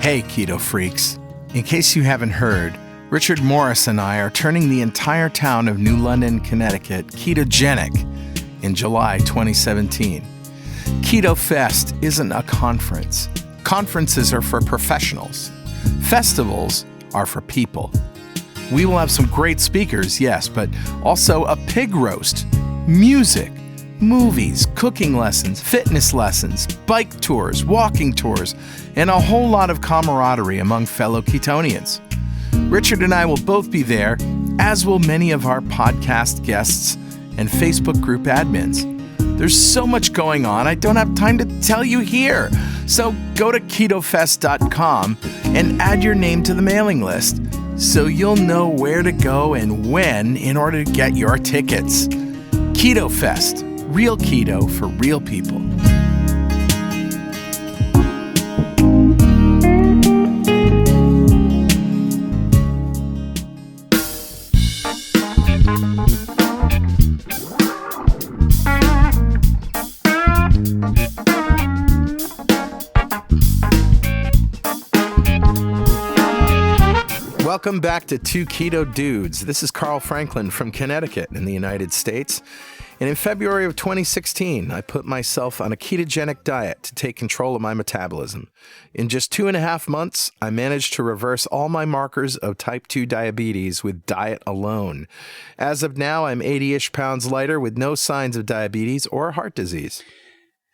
Hey, keto freaks. In case you haven't heard, Richard Morris and I are turning the entire town of New London, Connecticut ketogenic in July 2017. Keto Fest isn't a conference. Conferences are for professionals. Festivals are for people. We will have some great speakers, yes, but also a pig roast, music, movies, cooking lessons, fitness lessons, bike tours, walking tours, and a whole lot of camaraderie among fellow Ketonians. Richard and I will both be there, as will many of our podcast guests and Facebook group admins. There's so much going on, I don't have time to tell you here. So go to ketofest.com and add your name to the mailing list so you'll know where to go and when in order to get your tickets. Keto Fest, real keto for real people. Welcome back to Two Keto Dudes. This is Carl Franklin from Connecticut in the United States. And in February of 2016, I put myself on a ketogenic diet to take control of my metabolism. In just 2.5 months, I managed to reverse all my markers of type 2 diabetes with diet alone. As of now, I'm 80-ish pounds lighter with no signs of diabetes or heart disease.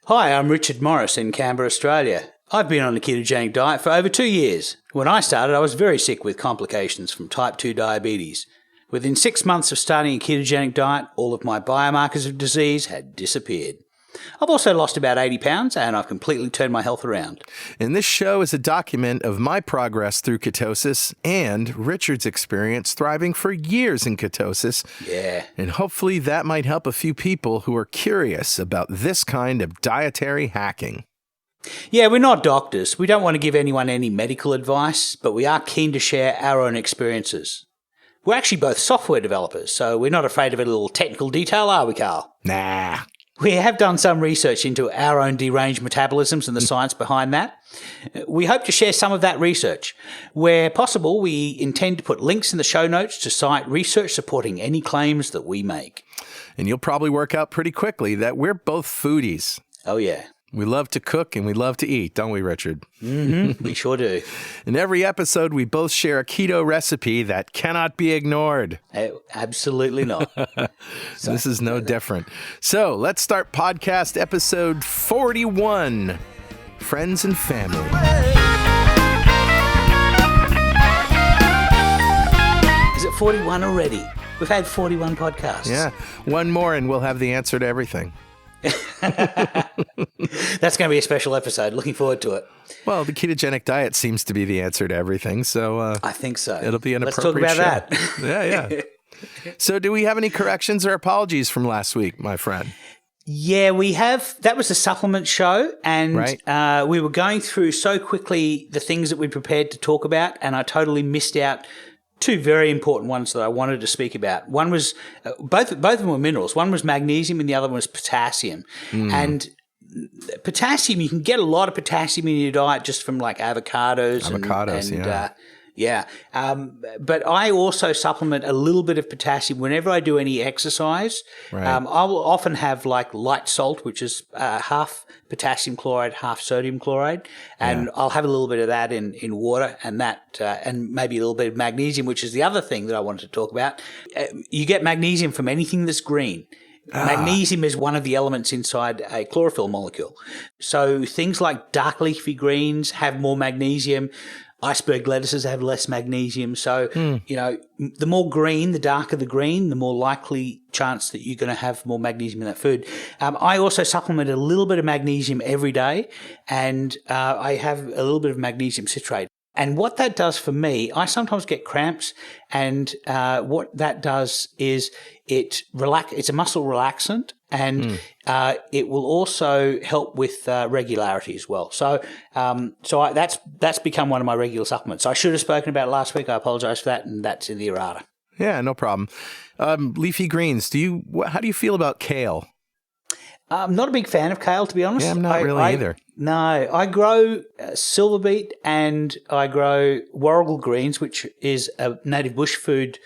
Hi, I'm Richard Morris in Canberra, Australia. I've been on a ketogenic diet for over 2 years. When I started, I was very sick with complications from type 2 diabetes. Within 6 months of starting a ketogenic diet, all of my biomarkers of disease had disappeared. I've also lost about 80 pounds and I've completely turned my health around. And this show is a document of my progress through ketosis and Richard's experience thriving for years in ketosis. Yeah. And hopefully that might help a few people who are curious about this kind of dietary hacking. Yeah, we're not doctors. We don't want to give anyone any medical advice, but we are keen to share our own experiences. We're actually both software developers, so we're not afraid of a little technical detail, are we, Carl? Nah. We have done some research into our own deranged metabolisms and the science behind that. We hope to share some of that research. Where possible, we intend to put links in the show notes to cite research supporting any claims that we make. And you'll probably work out pretty quickly that we're both foodies. Oh, yeah. We love to cook and we love to eat, don't we, Richard? Mm-hmm. We sure do. In every episode, we both share a keto recipe that cannot be ignored. Absolutely not. So this is no different. So let's start podcast episode 41, Friends and Family. Is it 41 already? We've had 41 podcasts. Yeah, one more and we'll have the answer to everything. That's going to be a special episode. Looking forward to it. Well, the ketogenic diet seems to be the answer to everything, so I think so. It'll be an Let's appropriate talk about show. that. Yeah. So do we have any corrections or apologies from last week, my friend? Yeah, we have. That was a supplement show, and right. We were going through so quickly the things that we prepared to talk about, and I totally missed out two very important ones that I wanted to speak about. One was, both of them were minerals. One was magnesium and the other one was potassium. And potassium, you can get a lot of potassium in your diet just from like avocados. Yeah. But I also supplement a little bit of potassium whenever I do any exercise. Right. I will often have like light salt, which is half potassium chloride, half sodium chloride, and I'll have a little bit of that in water, and that and maybe a little bit of magnesium, which is the other thing that I wanted to talk about. You get magnesium from anything that's green. Magnesium is one of the elements inside a chlorophyll molecule. So things like dark leafy greens have more magnesium. Iceberg lettuces have less magnesium. So, you know, the more green, the darker the green, the more likely chance that you're going to have more magnesium in that food. I also supplement a little bit of magnesium every day, and I have a little bit of magnesium citrate. And what that does for me, I sometimes get cramps, and what that does is it's a muscle relaxant, and it will also help with regularity as well. So that's become one of my regular supplements. I should have spoken about it last week. I apologize for that, and that's in the errata. Yeah, no problem. Leafy greens. How do you feel about kale? I'm not a big fan of kale, to be honest. Yeah, I'm not really either. No, I grow silver beet and I grow warrigal greens, which is a native bush food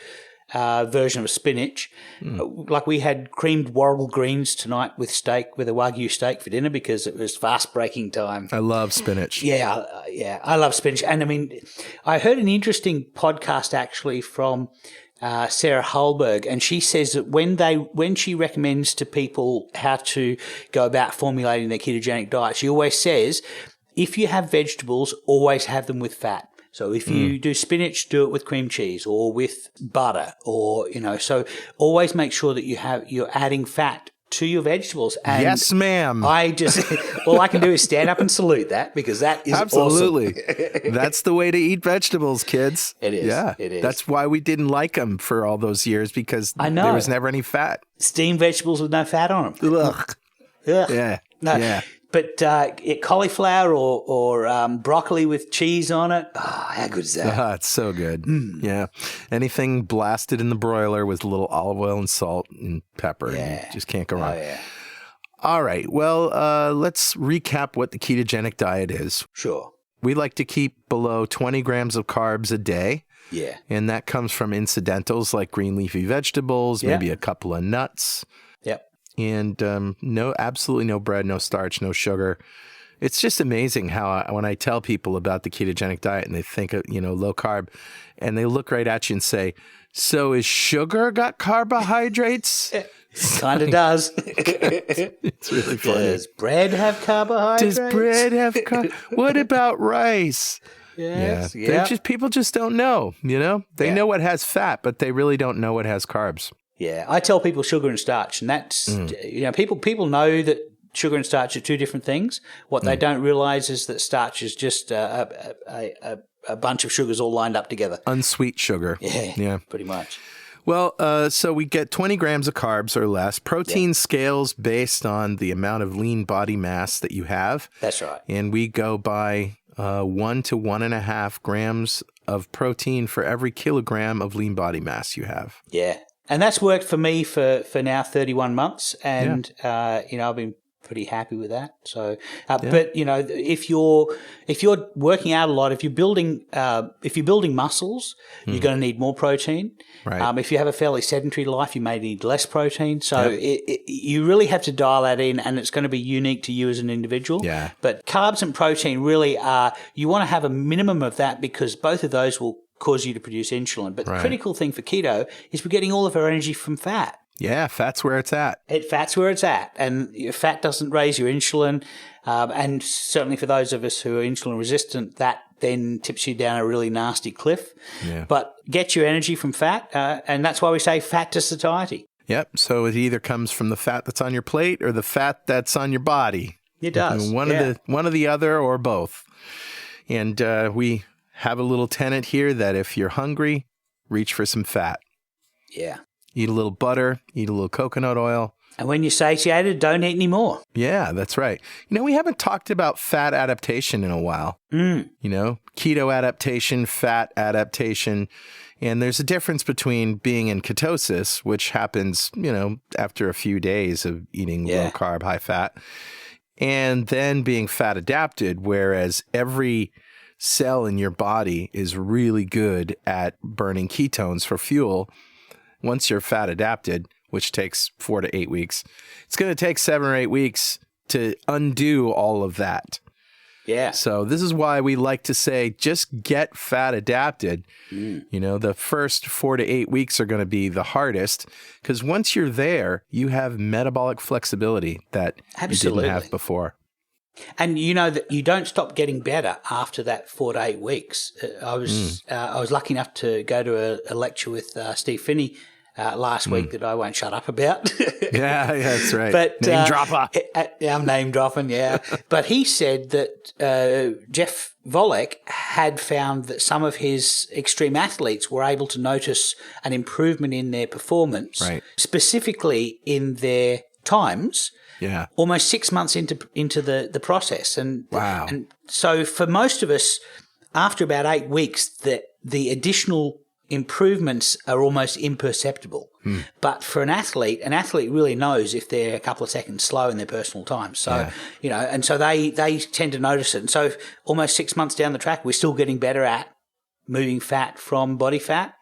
version of spinach. Like we had creamed warrigal greens tonight with steak, with a Wagyu steak for dinner because it was fast breaking time. I love spinach. Yeah, I love spinach. And I mean, I heard an interesting podcast actually from Sarah Hallberg, and she says that when she recommends to people how to go about formulating their ketogenic diet, she always says, if you have vegetables, always have them with fat. So if you do spinach, do it with cream cheese or with butter, or so always make sure that you're adding fat to your vegetables. And yes, ma'am. All I can do is stand up and salute that, because that is absolutely awesome. That's the way to eat vegetables, kids. It is. Yeah, it is. That's why we didn't like them for all those years, because there was never any fat. Steamed vegetables with no fat on them. Ugh. Yeah. No. Yeah. But cauliflower or broccoli with cheese on it, how good is that? It's so good. Yeah. Anything blasted in the broiler with a little olive oil and salt and pepper. Yeah. You just can't go wrong. Oh, yeah. All right. Well, let's recap what the ketogenic diet is. Sure. We like to keep below 20 grams of carbs a day. Yeah. And that comes from incidentals like green leafy vegetables, maybe a couple of nuts. Yep. And absolutely no bread, no starch, no sugar. It's just amazing how when I tell people about the ketogenic diet and they think of, low carb, and they look right at you and say, so is sugar got carbohydrates? Kind of does. It's really funny. Does bread have carbohydrates? Does bread have What about rice? Yes. Yeah. People just don't know, They know what has fat, but they really don't know what has carbs. Yeah, I tell people sugar and starch, and that's people know that sugar and starch are two different things. What they don't realize is that starch is just a bunch of sugars all lined up together. Unsweet sugar. Yeah, pretty much. Well, so we get 20 grams of carbs or less. Protein scales based on the amount of lean body mass that you have. That's right. And we go by 1 to 1.5 grams of protein for every kilogram of lean body mass you have. Yeah. And that's worked for me for now 31 months, and I've been pretty happy with that. So, but if you're working out a lot, if you're building muscles, you're going to need more protein. Right. If you have a fairly sedentary life, you may need less protein. So you really have to dial that in, and it's going to be unique to you as an individual. Yeah. But carbs and protein really are. You want to have a minimum of that, because both of those will cause you to produce insulin. But the critical thing for keto is we're getting all of our energy from fat. Yeah, fat's where it's at. Fat's where it's at. And fat doesn't raise your insulin. And certainly for those of us who are insulin resistant, that then tips you down a really nasty cliff. Yeah. But get your energy from fat. And that's why we say fat to satiety. Yep. So it either comes from the fat that's on your plate or the fat that's on your body. It does. One of the other or both. And we have a little tenet here that if you're hungry, reach for some fat. Yeah. Eat a little butter, eat a little coconut oil. And when you're satiated, don't eat any more. Yeah, that's right. We haven't talked about fat adaptation in a while. Keto adaptation, fat adaptation. And there's a difference between being in ketosis, which happens, after a few days of eating low carb, high fat, and then being fat adapted, whereas every cell in your body is really good at burning ketones for fuel. Once you're fat adapted, which takes 4 to 8 weeks, it's going to take 7 or 8 weeks to undo all of that. Yeah. So this is why we like to say, just get fat adapted. The first 4 to 8 weeks are going to be the hardest, because once you're there, you have metabolic flexibility that you didn't have before. And that you don't stop getting better after that 4 to 8 weeks. I was lucky enough to go to a lecture with Steve Finney last week that I won't shut up about. Yeah, that's right. But name dropper. I'm name dropping, yeah. But he said that Jeff Volek had found that some of his extreme athletes were able to notice an improvement in their performance, specifically in their times. Yeah. Almost 6 months into the process. And wow. And so for most of us, after about 8 weeks, the additional improvements are almost imperceptible. But for an athlete really knows if they're a couple of seconds slow in their personal time. So, and so they tend to notice it. And so almost 6 months down the track, we're still getting better at moving fat from body fat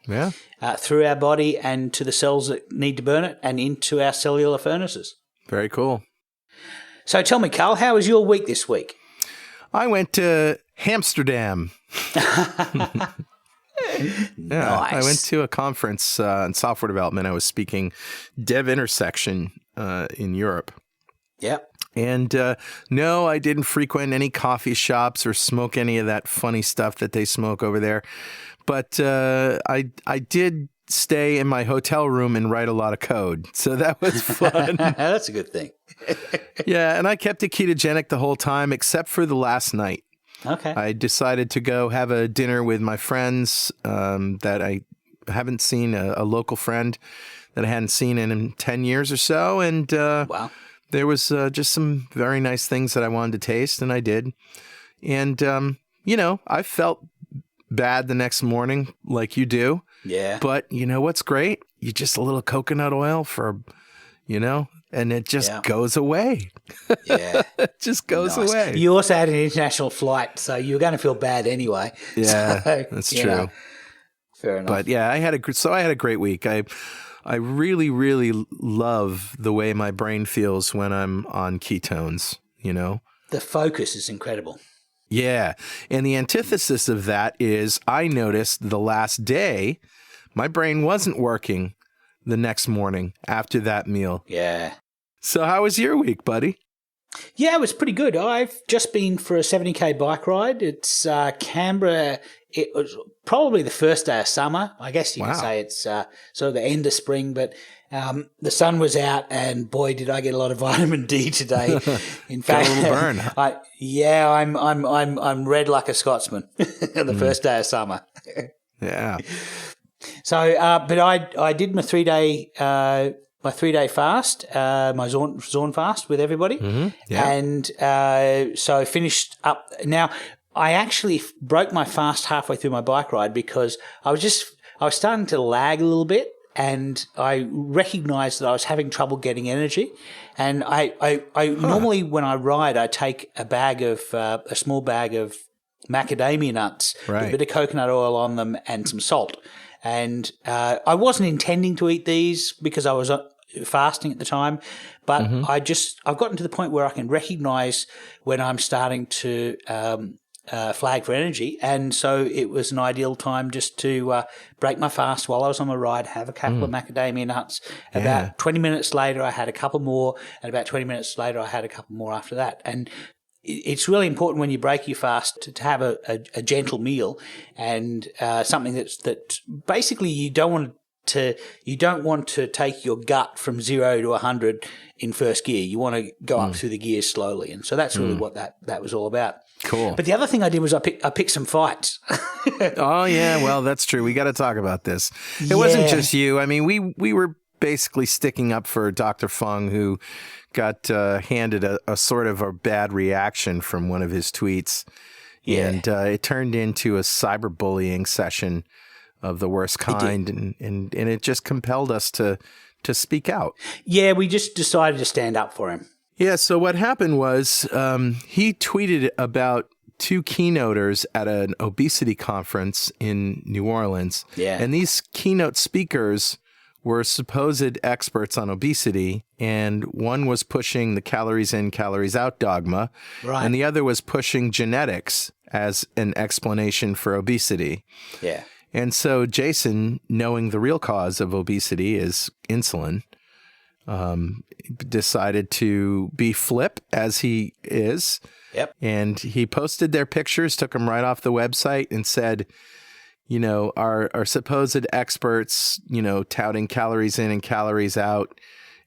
through our body and to the cells that need to burn it and into our cellular furnaces. Very cool. So tell me, Carl, how was your week this week? I went to Amsterdam. Nice. I went to a conference in software development. I was speaking Dev Intersection in Europe. Yep. And no, I didn't frequent any coffee shops or smoke any of that funny stuff that they smoke over there. But I did stay in my hotel room and write a lot of code. So that was fun. That's a good thing. Yeah, and I kept it ketogenic the whole time except for the last night. Okay. I decided to go have a dinner with my friends that I haven't seen, a local friend that I hadn't seen in 10 years or so. And Wow. there was just some very nice things that I wanted to taste, and I did. And, I felt bad the next morning like you do. Yeah. But you know what's great? You just a little coconut oil for, and it just goes away. Yeah. It just goes away. You also had an international flight, so you were going to feel bad anyway. Yeah, so, that's true. Fair enough. But yeah, I had a great week. I really, really love the way my brain feels when I'm on ketones, The focus is incredible. Yeah. And the antithesis of that is I noticed the last day my brain wasn't working the next morning after that meal. Yeah. So how was your week, buddy? Yeah, it was pretty good. I've just been for a 70K bike ride. It's Canberra. It was probably the first day of summer. I guess you can say it's sort of the end of spring, but the sun was out, and boy, did I get a lot of vitamin D today. In fact, got a little burn. I'm red like a Scotsman. The first day of summer. Yeah. So, but I did my 3-day fast, my Zorn fast with everybody. Mm-hmm. Yeah. And so I finished up. Now, I actually broke my fast halfway through my bike ride because I was starting to lag a little bit, and I recognized that I was having trouble getting energy. And I normally when I ride, I take a small bag of macadamia nuts with a bit of coconut oil on them and some salt. And I wasn't intending to eat these because I was fasting at the time, but I've gotten to the point where I can recognize when I'm starting to flag for energy. And so it was an ideal time just to break my fast while I was on my ride, have a couple of macadamia nuts. About 20 minutes later, I had a couple more, and about 20 minutes later, I had a couple more after that. And it's really important when you break your fast to have a gentle meal and something that basically you don't want to take your gut from 0 to 100 in first gear. You want to go up through the gears slowly, and so that's really what that was all about. Cool. But the other thing I did was I picked some fights. Oh yeah, well that's true. We got to talk about this. It wasn't just you. I mean, we were basically sticking up for Dr. Fung, who got handed a sort of a bad reaction from one of his tweets. Yeah. And it turned into a cyberbullying session of the worst kind, and it just compelled us to speak out. Yeah, we just decided to stand up for him. Yeah, so what happened was he tweeted about 2 keynoters at an obesity conference in New Orleans. Yeah. And these keynote speakers were supposed experts on obesity, and one was pushing the calories in, calories out dogma, and the other was pushing genetics as an explanation for obesity. Yeah. And so Jason, knowing the real cause of obesity is insulin, decided to be flip as he is. Yep. And he posted their pictures, took them right off the website, and said, our supposed experts, touting calories in and calories out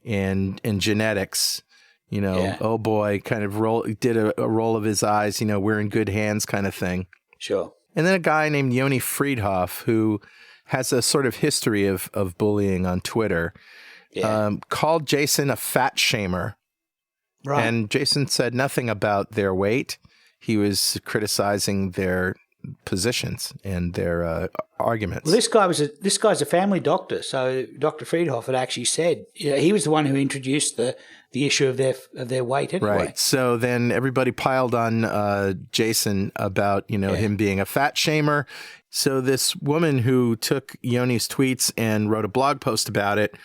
and genetics, oh boy, kind of did a roll of his eyes, we're in good hands kind of thing. Sure. And then a guy named Yoni Friedhoff, who has a sort of history of bullying on Twitter, called Jason a fat shamer. Right. And Jason said nothing about their weight. He was criticizing their positions and their arguments. Well, this guy's a family doctor. So Dr. Friedhoff had actually said, he was the one who introduced the issue of their weight anyway. Right. So then everybody piled on Jason about him being a fat shamer. So this woman who took Yoni's tweets and wrote a blog post about it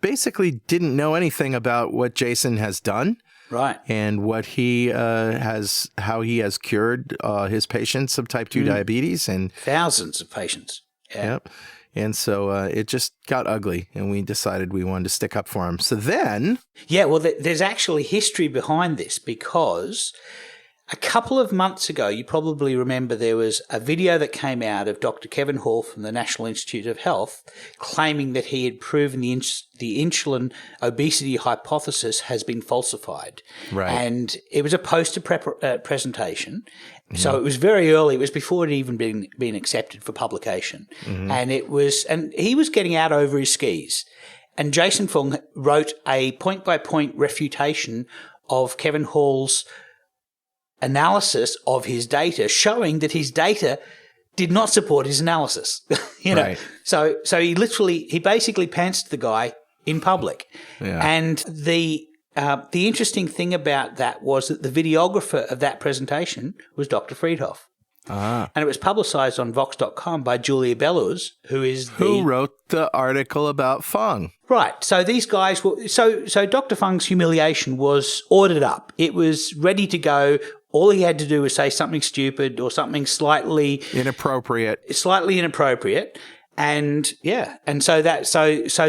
basically didn't know anything about what Jason has done. Right. And what how he has cured his patients of type 2 diabetes. And thousands of patients. Yeah. Yep. And so it just got ugly, and we decided we wanted to stick up for him. So then... Yeah, well, there's actually history behind this, because a couple of months ago, you probably remember there was a video that came out of Dr. Kevin Hall from the National Institute of Health claiming that he had proven the insulin obesity hypothesis has been falsified. Right. And it was a poster presentation. Mm-hmm. So it was very early. It was before it even been accepted for publication. Mm-hmm. And he was getting out over his skis. And Jason Fung wrote a point-by-point refutation of Kevin Hall's analysis of his data, showing that his data did not support his analysis. Right. So he basically pantsed the guy in public. Yeah. And the interesting thing about that was that the videographer of that presentation was Dr. Friedhoff. And it was publicized on Vox.com by Julia Belluz, who wrote the article about Fung. Right. So these guys were so Dr. Fung's humiliation was ordered up. It was ready to go. All he had to do was say something stupid or something slightly inappropriate. And so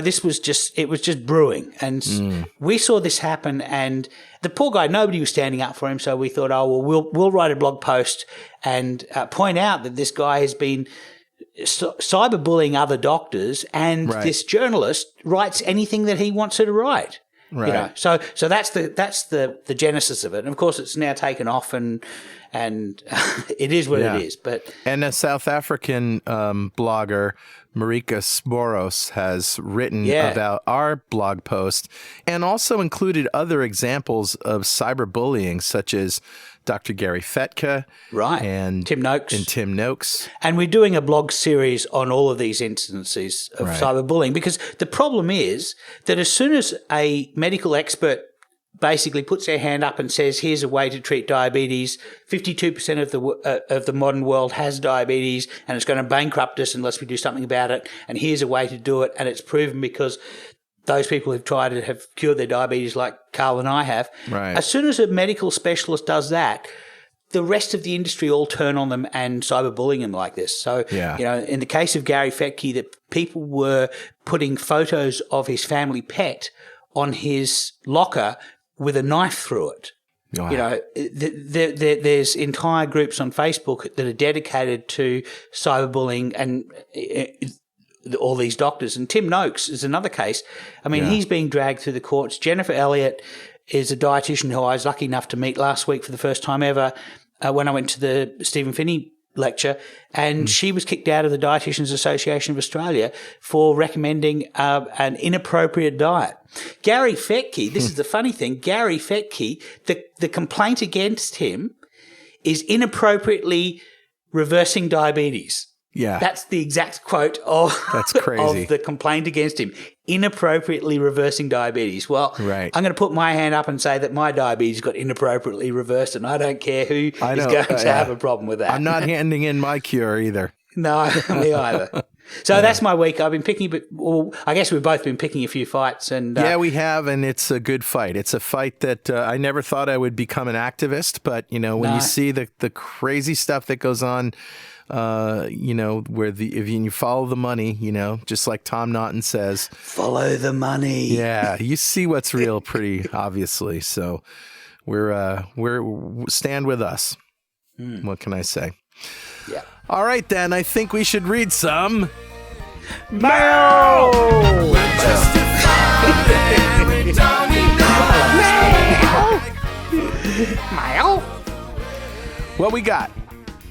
this was just brewing. And we saw this happen, and the poor guy, nobody was standing up for him. So we thought, we'll write a blog post and point out that this guy has been cyberbullying other doctors, and this journalist writes anything that he wants her to write. Right. So that's the genesis of it. And of course it's now taken off and it is what it is. And a South African blogger, Marika Sporos, has written about our blog post and also included other examples of cyberbullying, such as Dr. Gary Fetka, and Tim Noakes. And we're doing a blog series on all of these instances of cyberbullying, because the problem is that as soon as a medical expert basically puts their hand up and says, here's a way to treat diabetes, 52% of the modern world has diabetes and it's going to bankrupt us unless we do something about it, and here's a way to do it, and it's proven because those people who've tried it have cured their diabetes like Carl and I have. Right. As soon as a medical specialist does that, the rest of the industry all turn on them and cyberbullying them like this. So, in the case of Gary Fetka, that people were putting photos of his family pet on his locker with a knife through it. Wow. There's entire groups on Facebook that are dedicated to cyberbullying and all these doctors. And Tim Noakes is another case. I mean, he's being dragged through the courts. Jennifer Elliott is a dietitian who I was lucky enough to meet last week for the first time ever when I went to the Stephen Finney lecture, and she was kicked out of the Dietitians Association of Australia for recommending an inappropriate diet. Gary Fetka, this is the funny thing, Gary Fetka, the complaint against him is inappropriately reversing diabetes. Yeah. That's the exact quote of the complaint against him. Inappropriately reversing diabetes. Well, I'm going to put my hand up and say that my diabetes got inappropriately reversed, and I don't care who is going to have a problem with that. I'm not handing in my cure either. No, me either. So that's my week. I've been picking, I guess we've both been picking a few fights. And yeah, we have, and it's a good fight. It's a fight that I never thought I would become an activist, but, when you see the crazy stuff that goes on, where if you follow the money, just like Tom Naughton says, follow the money. Yeah, you see what's real pretty obviously. So we're stand with us. What can I say? Yeah. All right, then. I think we should read some mail. Mail. What we got?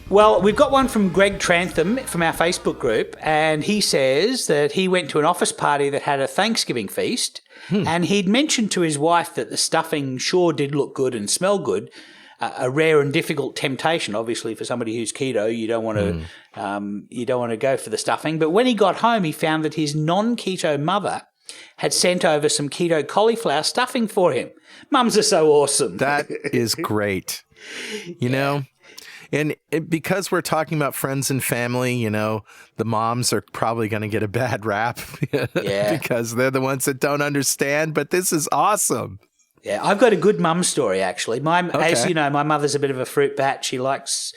Well, we've got one from Greg Trantham from our Facebook group, and he says that he went to an office party that had a Thanksgiving feast, and he'd mentioned to his wife that the stuffing sure did look good and smell good, a rare and difficult temptation. Obviously, for somebody who's keto, you don't want to go for the stuffing. But when he got home, he found that his non-keto mother had sent over some keto cauliflower stuffing for him. Mums are so awesome. That is great. You know, and because we're talking about friends and family, you know, the moms are probably going to get a bad rap because they're the ones that don't understand. But this is awesome. Yeah, I've got a good mum story, actually. As you know, my mother's a bit of a fruit bat. She likes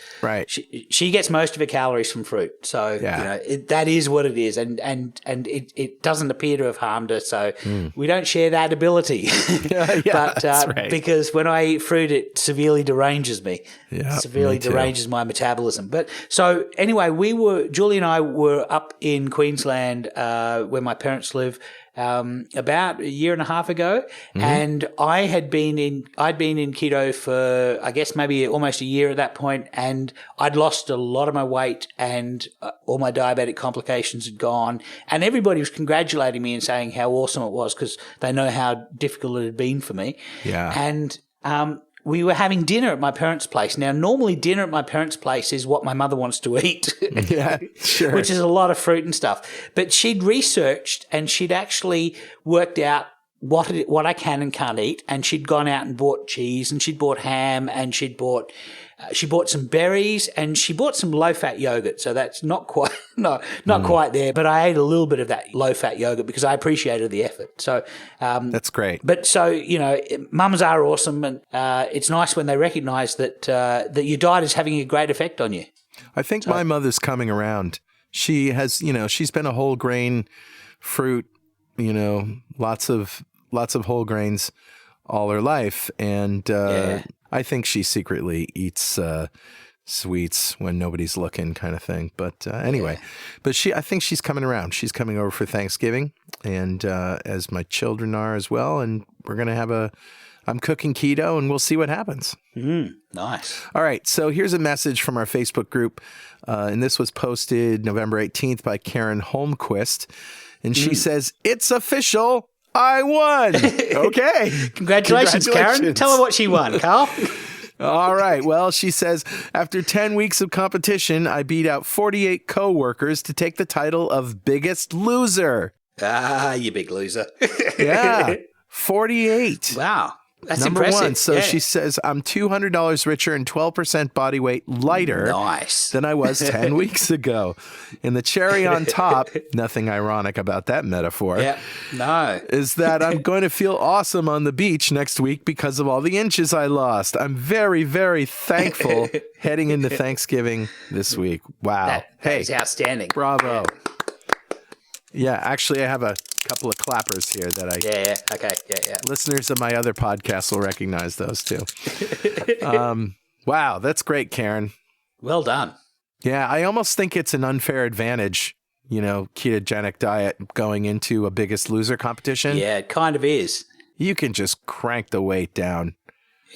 She gets most of her calories from fruit, so you know that is what it is, and it doesn't appear to have harmed her. So we don't share that ability. But because when I eat fruit, it severely deranges me. Yeah, severely deranges my metabolism. But so anyway, Julie and I were up in Queensland where my parents live. About a year and a half ago, and I'd been in keto for, I guess, maybe almost a year at that point, and I'd lost a lot of my weight, and all my diabetic complications had gone, and everybody was congratulating me and saying how awesome it was because they know how difficult it had been for me. Yeah. And we were having dinner at my parents' place. Now, normally dinner at my parents' place is what my mother wants to eat. Yeah, sure. Which is a lot of fruit and stuff. But she'd researched and she'd actually worked out what I can and can't eat. And she'd gone out and bought cheese and she'd bought ham and she bought some berries and she bought some low-fat yogurt. So that's not quite quite there. But I ate a little bit of that low-fat yogurt because I appreciated the effort. So that's great. But so, you know, mums are awesome, and it's nice when they recognise that your diet is having a great effect on you. I think my mother's coming around. She has, you know, she's been a whole grain fruit, you know, lots of whole grains all her life, and I think she secretly eats sweets when nobody's looking, kind of thing. But anyway, but I think she's coming around. She's coming over for Thanksgiving, and as my children are as well. And we're gonna I'm cooking keto, and we'll see what happens. Nice. All right. So here's a message from our Facebook group, and this was posted November 18th by Karen Holmquist, and she says, "It's official. I won." Okay. Congratulations, Karen. Tell her what she won, Carl. All right. Well, she says, after 10 weeks of competition, I beat out 48 coworkers to take the title of biggest loser. Ah, you big loser. Yeah. 48. Wow. That's Number impressive. one. So she says, I'm $200 richer and 12% body weight lighter than I was 10 weeks ago. And the cherry on top, nothing ironic about that metaphor, is that I'm going to feel awesome on the beach next week because of all the inches I lost. I'm very, very thankful heading into Thanksgiving this week. Wow. That is outstanding. Bravo. Yeah, actually, I have a couple of clappers here that Okay. Listeners of my other podcasts will recognize those too. Wow, that's great, Karen. Well done. Yeah, I almost think it's an unfair advantage, you know, ketogenic diet going into a Biggest Loser competition. Yeah, it kind of is. You can just crank the weight down.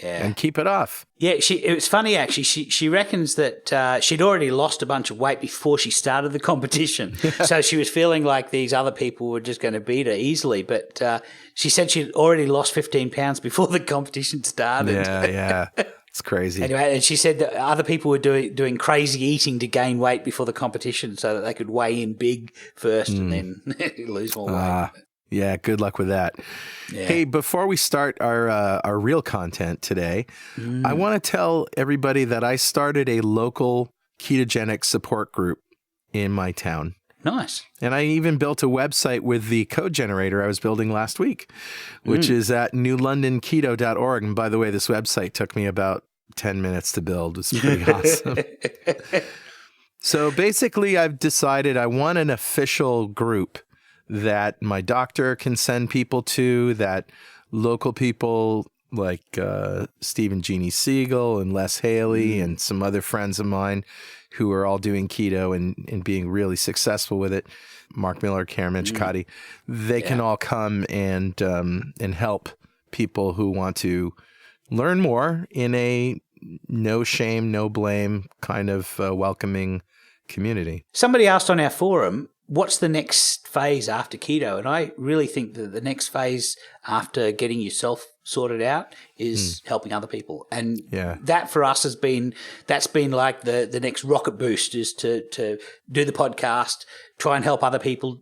And keep it off. Yeah, it was funny actually. She reckons that she'd already lost a bunch of weight before she started the competition, so she was feeling like these other people were just going to beat her easily. But she said she'd already lost 15 pounds before the competition started. Yeah, it's crazy. Anyway, and she said that other people were doing crazy eating to gain weight before the competition, so that they could weigh in big first and then lose more weight. Yeah, good luck with that. Yeah. Hey, before we start our real content today, I want to tell everybody that I started a local ketogenic support group in my town. Nice. And I even built a website with the code generator I was building last week, which is at newlondonketo.org. And by the way, this website took me about 10 minutes to build. It's pretty awesome. So basically, I've decided I want an official group that my doctor can send people to, that local people like Steve and Jeannie Siegel and Les Haley and some other friends of mine who are all doing keto and being really successful with it, Mark Miller, Karen Menchikati, they can all come and help people who want to learn more in a no shame, no blame kind of welcoming community. Somebody asked on our forum, what's the next phase after keto? And I really think that the next phase after getting yourself sorted out is helping other people. And that for us that's been like the next rocket boost, is to do the podcast, try and help other people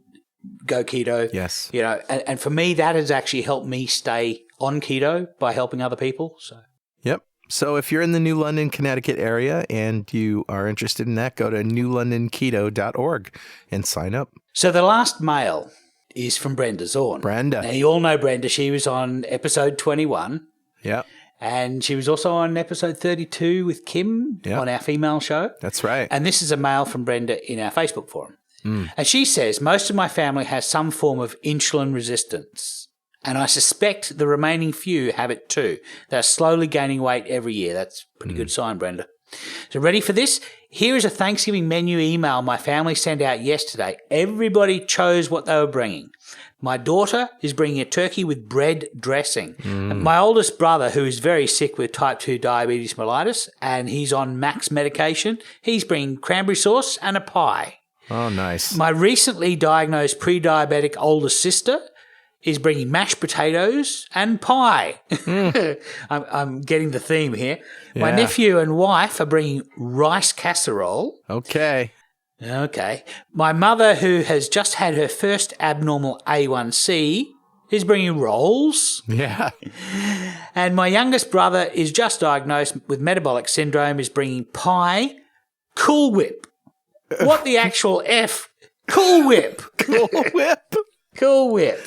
go keto. Yes. And for me, that has actually helped me stay on keto by helping other people. So. Yep. So if you're in the New London, Connecticut area and you are interested in that, go to newlondonketo.org and sign up. So the last mail is from Brenda Zorn. Brenda. Now, you all know Brenda. She was on episode 21. Yeah. And she was also on episode 32 with Kim on our female show. That's right. And this is a mail from Brenda in our Facebook forum. And she says, most of my family has some form of insulin resistance, and I suspect the remaining few have it too. They're slowly gaining weight every year. That's a pretty good sign, Brenda. So ready for this? Here is a Thanksgiving menu email my family sent out yesterday. Everybody chose what they were bringing. My daughter is bringing a turkey with bread dressing. And my oldest brother, who is very sick with type 2 diabetes mellitus, and he's on max medication, he's bringing cranberry sauce and a pie. Oh, nice. My recently diagnosed pre-diabetic older sister is bringing mashed potatoes and pie. I'm getting the theme here. Yeah. My nephew and wife are bringing rice casserole. Okay. My mother, who has just had her first abnormal A1C, is bringing rolls. Yeah. And my youngest brother is just diagnosed with metabolic syndrome, is bringing pie, Cool Whip. What the actual F? Cool Whip. Cool Whip. Cool Whip.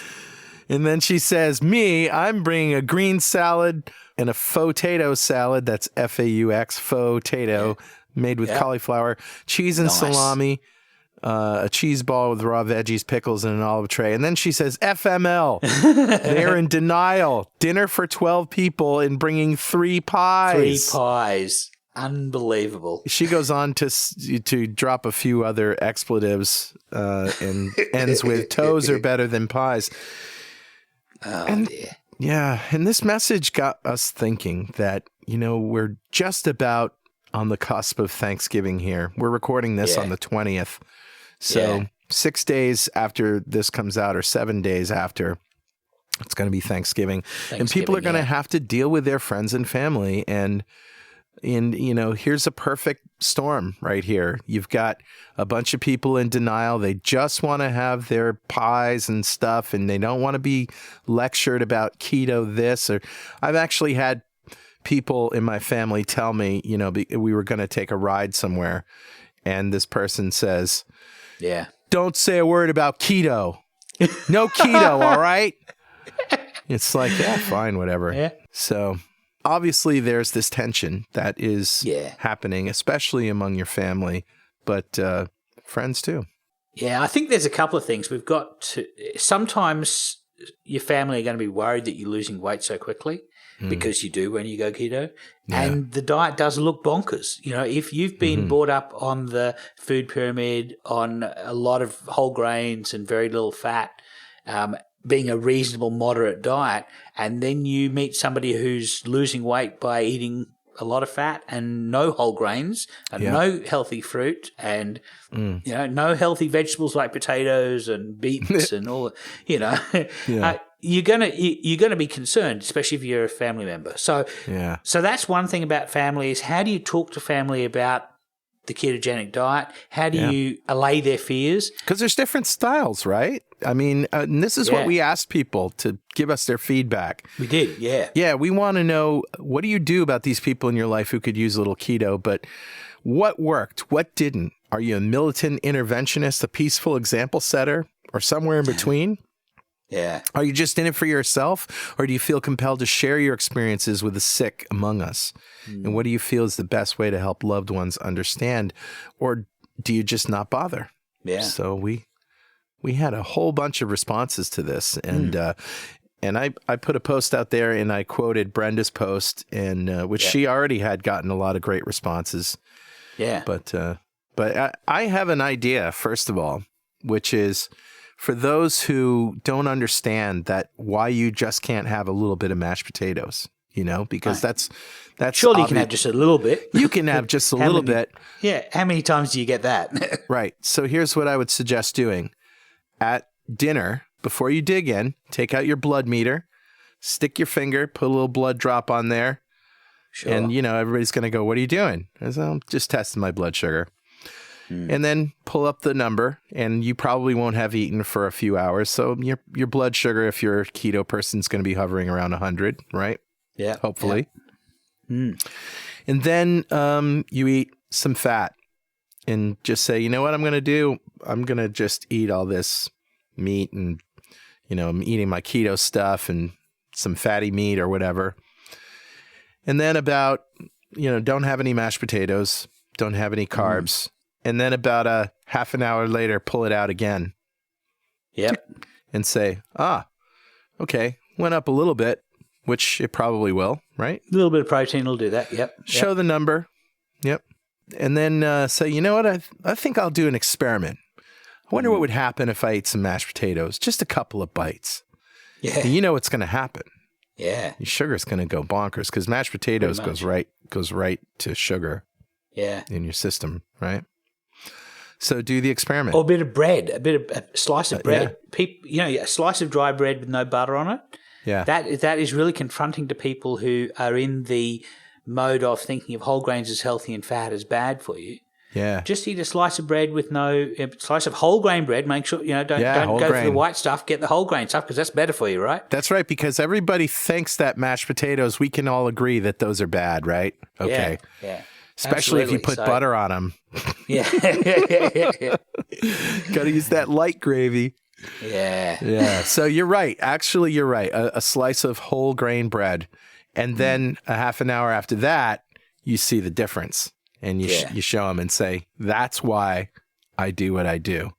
And then she says, I'm bringing a green salad and a faux-tato salad. That's F-A-U-X, faux-tato, made with cauliflower, cheese and salami, a cheese ball with raw veggies, pickles, and an olive tray. And then she says, FML. They're in denial. Dinner for 12 people and bringing 3 pies. 3 pies. Unbelievable. She goes on to drop a few other expletives and ends with toes are better than pies. Oh, dear. Yeah. And this message got us thinking that, we're just about on the cusp of Thanksgiving here. We're recording this on the 20th. So 6 days after this comes out, or 7 days after, it's going to be Thanksgiving. And people are going to have to deal with their friends and family. And here's a perfect storm right here. You've got a bunch of people in denial. They just want to have their pies and stuff, and they don't want to be lectured about keto this. Or I've actually had people in my family tell me, we were going to take a ride somewhere, and this person says, don't say a word about keto. No keto, all right? It's like, fine, whatever. Yeah. So obviously, there's this tension that is happening, especially among your family, but friends too. Yeah, I think there's a couple of things. We've got to, sometimes your family are going to be worried that you're losing weight so quickly, because you do when you go keto. Yeah. And the diet does look bonkers. If you've been brought up on the food pyramid, on a lot of whole grains and very little fat, being a reasonable, moderate diet, and then you meet somebody who's losing weight by eating a lot of fat and no whole grains and no healthy fruit and no healthy vegetables like potatoes and beets and all, you're gonna be concerned, especially if you're a family member. So that's one thing about family, is how do you talk to family about the ketogenic diet? How do you allay their fears? Because there's different styles, right? I mean, and this is what we asked people to give us their feedback. We did, yeah. Yeah, we want to know, what do you do about these people in your life who could use a little keto, but what worked, what didn't? Are you a militant interventionist, a peaceful example setter, or somewhere in between? Yeah. Are you just in it for yourself, or do you feel compelled to share your experiences with the sick among us? And what do you feel is the best way to help loved ones understand, or do you just not bother? Yeah. So we had a whole bunch of responses to this, and I put a post out there, and I quoted Brenda's post, and which she already had gotten a lot of great responses. Yeah. But I have an idea, first of all, which is, for those who don't understand that, why you just can't have a little bit of mashed potatoes. because that's Surely you can have just a little bit. You can have just a little bit. Yeah. How many times do you get that? Right. So here's what I would suggest doing. At dinner, before you dig in, take out your blood meter, stick your finger, put a little blood drop on there. Sure. And, everybody's going to go, what are you doing? I said, I'm just testing my blood sugar. And then pull up the number, and you probably won't have eaten for a few hours. So your blood sugar, if you're a keto person, is going to be hovering around 100, right? Yeah. Hopefully. Yeah. And then you eat some fat and just say, you know what I'm going to do? I'm going to just eat all this meat and, I'm eating my keto stuff and some fatty meat or whatever. And then about, don't have any mashed potatoes, don't have any carbs. And then about a half an hour later, pull it out again. Yep. And say, okay, went up a little bit, which it probably will, right? A little bit of protein will do that. Yep. Show the number. Yep. And then say, you know what? I think I'll do an experiment. I wonder what would happen if I ate some mashed potatoes, just a couple of bites. Yeah. And you know what's going to happen. Yeah. Your sugar's going to go bonkers because mashed potatoes goes right to sugar. Yeah. In your system, right? So do the experiment. Or a bit of bread, a slice of bread. Yeah. A slice of dry bread with no butter on it. Yeah. That is really confronting to people who are in the mode of thinking of whole grains as healthy and fat as bad for you. Yeah. Just eat a slice of bread with a slice of whole grain bread. Make sure, don't go for the white stuff. Get the whole grain stuff because that's better for you, right? That's right, because everybody thinks that mashed potatoes, we can all agree that those are bad, right? Okay. Yeah. Especially if you put butter on them. Yeah. Got to use that light gravy. Yeah. Yeah. So you're right. Actually, you're right. A slice of whole grain bread. And then a half an hour after that, you see the difference. And you show them and say, that's why I do what I do.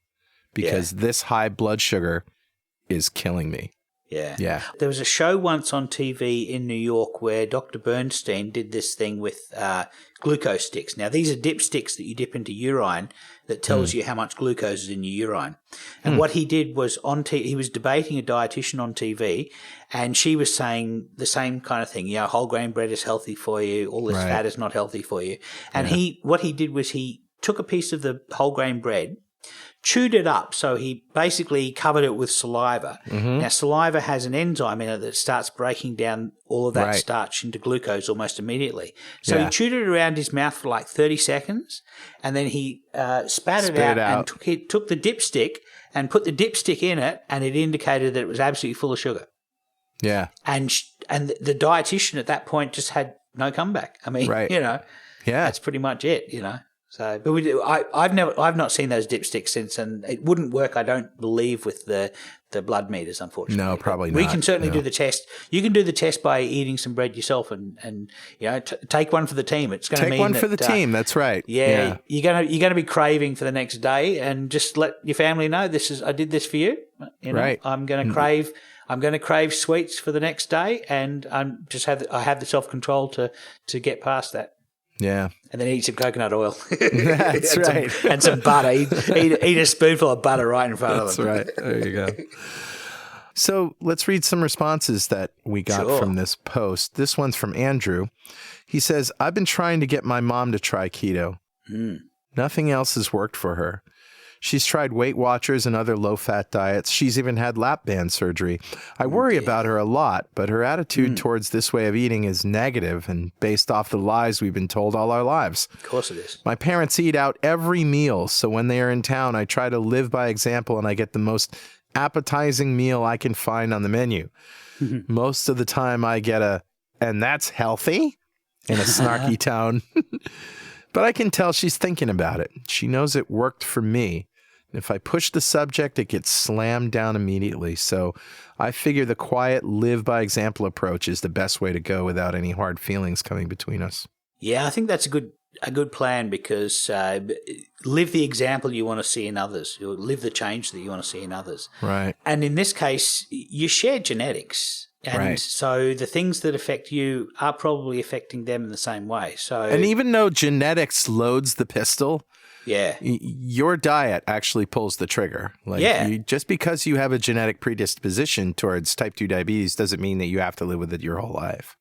Because this high blood sugar is killing me. Yeah. Yeah. There was a show once on TV in New York where Dr. Bernstein did this thing with glucose sticks. Now, these are dipsticks that you dip into urine that tells you how much glucose is in your urine. And what he did was he was debating a dietitian on TV, and she was saying the same kind of thing. Whole grain bread is healthy for you. All this fat is not healthy for you. And what he did was he took a piece of the whole grain bread, chewed it up, so he basically covered it with saliva. Now, saliva has an enzyme in it that starts breaking down all of that starch into glucose almost immediately. So he chewed it around his mouth for like 30 seconds, and then he spat it out and took the dipstick and put the dipstick in it, and it indicated that it was absolutely full of sugar. Yeah. And the dietitian at that point just had no comeback. I mean, that's pretty much it, So, but I've not seen those dipsticks since, and it wouldn't work, I don't believe, with the blood meters, unfortunately. No, probably not. We can certainly do the test. You can do the test by eating some bread yourself, and take one for the team. It's going to mean take one for the team. That's right. Yeah, you're going to be craving for the next day, and just let your family know I did this for you. Right. I'm going to crave sweets for the next day, and I have the self-control to get past that. Yeah. And then eat some coconut oil. That's right. And some butter. Eat a spoonful of butter right in front of them. That's right. There you go. So let's read some responses that we got from this post. This one's from Andrew. He says, I've been trying to get my mom to try keto. Nothing else has worked for her. She's tried Weight Watchers and other low-fat diets. She's even had lap band surgery. I worry about her a lot, but her attitude towards this way of eating is negative and based off the lies we've been told all our lives. Of course it is. My parents eat out every meal, so when they are in town, I try to live by example and I get the most appetizing meal I can find on the menu. Most of the time I get and that's healthy, in a snarky tone. But I can tell she's thinking about it. She knows it worked for me. If I push the subject, it gets slammed down immediately. So I figure the quiet, live by example approach is the best way to go without any hard feelings coming between us. Yeah, I think that's a good plan, because live the example you want to see in others. Or live the change that you want to see in others. Right. And in this case, you share genetics. And so the things that affect you are probably affecting them in the same way. And even though genetics loads the pistol, Yeah. Your diet actually pulls the trigger. Just because you have a genetic predisposition towards type 2 diabetes doesn't mean that you have to live with it your whole life.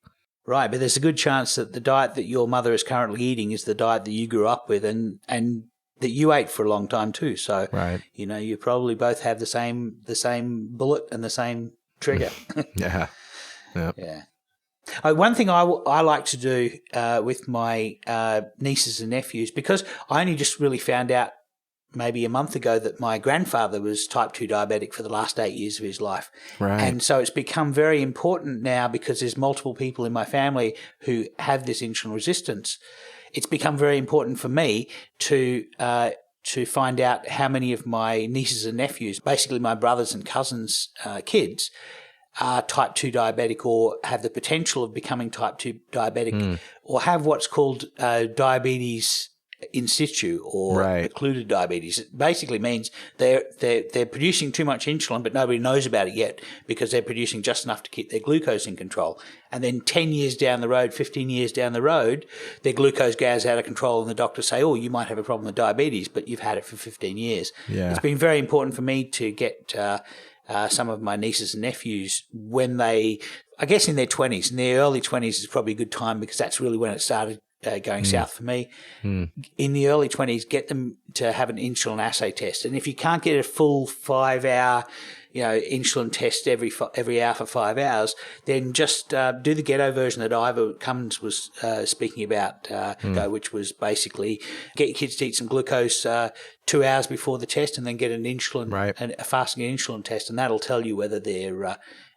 Right, but there's a good chance that the diet that your mother is currently eating is the diet that you grew up with and that you ate for a long time too. So, right. You probably both have the same bullet and the same trigger. Yeah. Yep. Yeah. One thing I like to do with my nieces and nephews, because I only just really found out maybe a month ago that my grandfather was type 2 diabetic for the last 8 years of his life. Right. And so it's become very important now because there's multiple people in my family who have this insulin resistance. It's become very important for me to find out how many of my nieces and nephews, basically my brothers and cousins' kids, are type 2 diabetic or have the potential of becoming type 2 diabetic or have what's called diabetes in situ or occluded diabetes. It basically means they're producing too much insulin, but nobody knows about it yet because they're producing just enough to keep their glucose in control. And then 10 years down the road, 15 years down the road, their glucose goes out of control and the doctors say, oh, you might have a problem with diabetes, but you've had it for 15 years. Yeah. It's been very important for me to get some of my nieces and nephews when they, I guess in their 20s, in their early 20s is probably a good time because that's really when it started going south for me. In the early 20s, get them to have an insulin assay test. And if you can't get a full 5-hour, insulin test every hour for 5 hours, then just do the ghetto version that Ivor Cummins was speaking about, which was basically get your kids to eat some glucose 2 hours before the test and then get an insulin, a fasting insulin test, and that'll tell you whether they're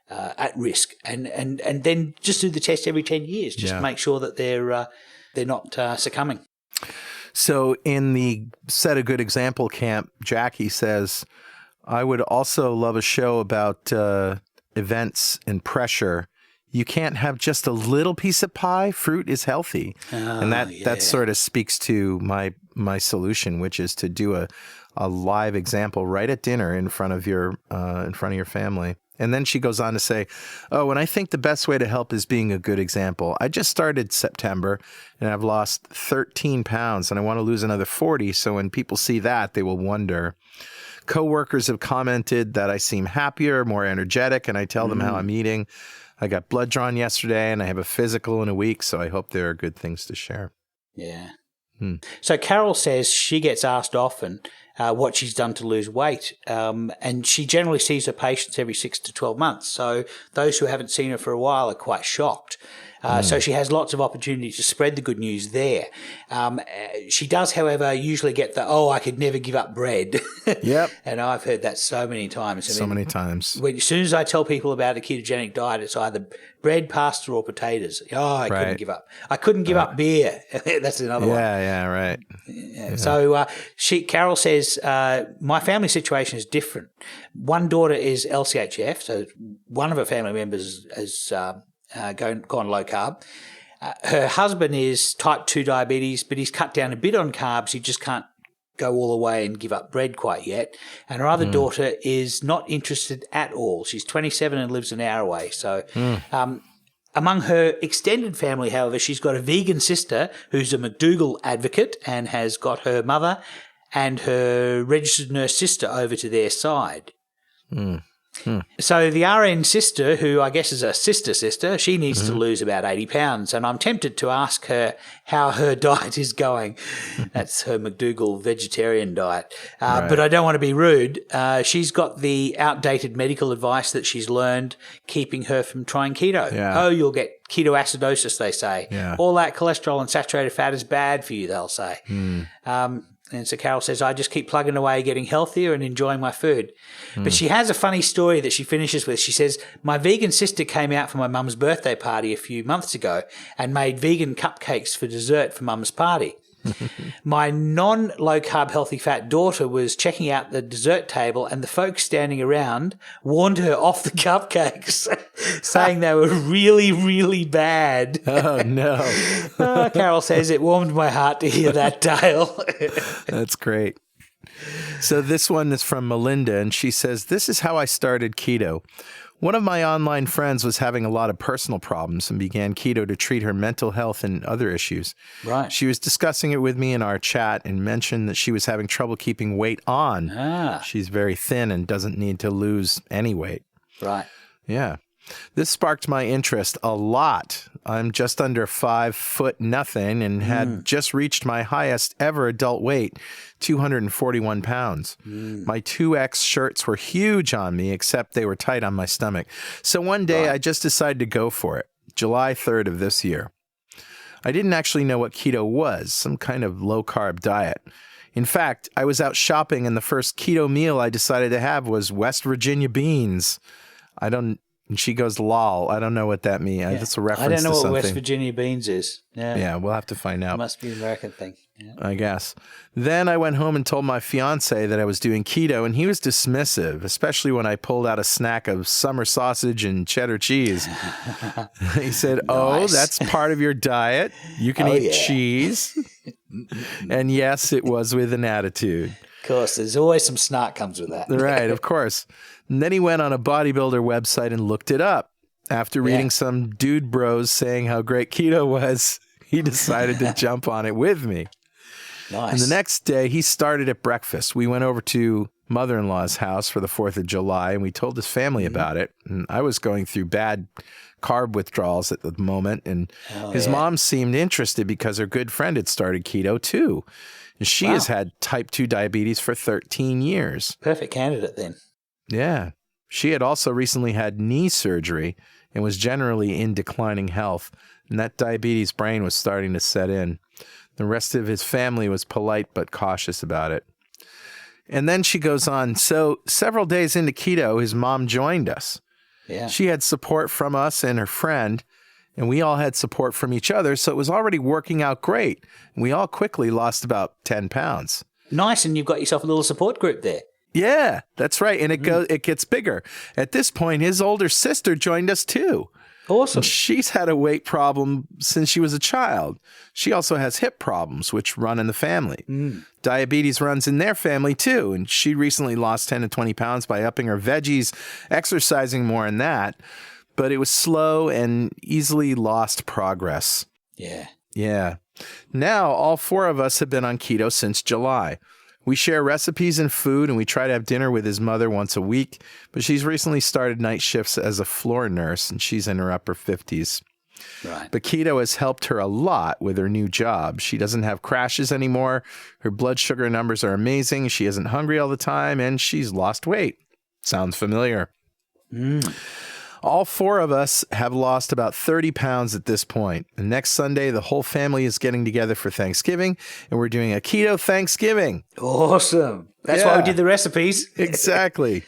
at risk. And then just do the test every 10 years, just to make sure that they're not succumbing. So in the set a good example camp, Jackie says, I would also love a show about events and pressure. You can't have just a little piece of pie. Fruit is healthy. And that sort of speaks to my solution, which is to do a live example right at dinner in front of your family. And then she goes on to say, oh, and I think the best way to help is being a good example. I just started September and I've lost 13 pounds and I want to lose another 40. So when people see that, they will wonder. Coworkers have commented that I seem happier, more energetic, and I tell them how I'm eating. I got blood drawn yesterday and I have a physical in a week. So I hope there are good things to share. Yeah. So Carol says she gets asked often what she's done to lose weight, and she generally sees her patients every 6 to 12 months. So those who haven't seen her for a while are quite shocked. So she has lots of opportunity to spread the good news there. She does, however, usually get I could never give up bread. Yep. And I've heard that so many times. Many times. As soon as I tell people about a ketogenic diet, it's either bread, pasta, or potatoes. I couldn't give up. I couldn't give up beer. That's another one. Yeah, right. Yeah. So Carol says, my family situation is different. One daughter is LCHF, so one of her family members has gone low carb. Her husband is type 2 diabetes, but he's cut down a bit on carbs. He just can't go all the way and give up bread quite yet. And her other daughter is not interested at all. She's 27 and lives an hour away. So among her extended family, however, she's got a vegan sister who's a McDougall advocate and has got her mother and her registered nurse sister over to their side. So the RN sister, who I guess is a sister, she needs to lose about 80 pounds. And I'm tempted to ask her how her diet is going. That's her McDougall vegetarian diet. But I don't want to be rude. She's got the outdated medical advice that she's learned keeping her from trying keto. Yeah. Oh, you'll get ketoacidosis, they say. Yeah. All that cholesterol and saturated fat is bad for you, they'll say. And so Carol says, I just keep plugging away, getting healthier and enjoying my food. But she has a funny story that she finishes with. She says, my vegan sister came out for my mum's birthday party a few months ago and made vegan cupcakes for dessert for mum's party. My non-low-carb healthy fat daughter was checking out the dessert table and the folks standing around warned her off the cupcakes, saying they were really, really bad. Oh, no. Carol says it warmed my heart to hear that tale. That's great. So this one is from Melinda, and she says, this is how I started keto. One of my online friends was having a lot of personal problems and began keto to treat her mental health and other issues. Right. She was discussing it with me in our chat and mentioned that she was having trouble keeping weight on. She's very thin and doesn't need to lose any weight. Right. Yeah. This sparked my interest a lot. I'm just under 5'0" and had just reached my highest ever adult weight, 241 pounds. My 2X shirts were huge on me, except they were tight on my stomach. So one day I just decided to go for it, July 3rd of this year. I didn't actually know what keto was, some kind of low-carb diet. In fact, I was out shopping and the first keto meal I decided to have was West Virginia beans. And she goes, lol. I don't know what that means. Yeah. That's a reference to something. I don't know what West Virginia beans is. Yeah, we'll have to find out. It must be an American thing. Yeah. I guess. Then I went home and told my fiance that I was doing keto, and he was dismissive, especially when I pulled out a snack of summer sausage and cheddar cheese. He said, "Oh, that's part of your diet. You can eat cheese." And yes, it was with an attitude. Of course, there's always some snark comes with that. Right, of course. And then he went on a bodybuilder website and looked it up. After reading some dude bros saying how great keto was, he decided to jump on it with me. Nice. And the next day, he started at breakfast. We went over to mother-in-law's house for the 4th of July, and we told his family about it. And I was going through bad carb withdrawals at the moment, and his mom seemed interested because her good friend had started keto too. And she has had type 2 diabetes for 13 years. Perfect candidate then. Yeah. She had also recently had knee surgery and was generally in declining health. And that diabetes brain was starting to set in. The rest of his family was polite but cautious about it. And then she goes on, so several days into keto, his mom joined us. Yeah. She had support from us and her friend, and we all had support from each other, so it was already working out great. And we all quickly lost about 10 pounds. Nice, and you've got yourself a little support group there. Yeah, that's right, and it gets bigger. At this point, his older sister joined us too. Awesome. And she's had a weight problem since she was a child. She also has hip problems, which run in the family. Diabetes runs in their family too, and she recently lost 10 to 20 pounds by upping her veggies, exercising more and that. But it was slow and easily lost progress. Yeah. Yeah. Now, all 4 of us have been on keto since July. We share recipes and food, and we try to have dinner with his mother once a week, but she's recently started night shifts as a floor nurse, and she's in her upper 50s. Right. But keto has helped her a lot with her new job. She doesn't have crashes anymore. Her blood sugar numbers are amazing. She isn't hungry all the time, and she's lost weight. Sounds familiar. All 4 of us have lost about 30 pounds at this point. And next Sunday, the whole family is getting together for Thanksgiving, and we're doing a keto Thanksgiving. Awesome. That's why we did the recipes. Exactly.